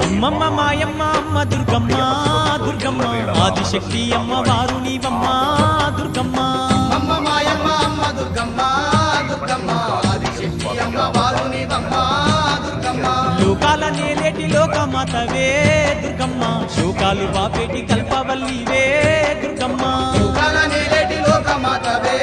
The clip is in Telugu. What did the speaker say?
అమ్మమ్మ మాయమ్మ అమ్మ దుర్గమ్మ దుర్గమ్మ ఆదిశక్తి అమ్మ వారు నీవమ్మ దుర్గమ్మ. అమ్మ మాయమ్మ అమ్మ దుర్గమ్మ దుర్గమ్మ ఆదిశక్తి అమ్మ వారు నీవమ్మ దుర్గమ్మ. లోకాల నేలేటి లోకమాతవే దుర్గమ్మ, శోకాలు బాపేటి కల్పవల్లివే దుర్గమ్మ. లోకాల నేలేటి లోకమాతవే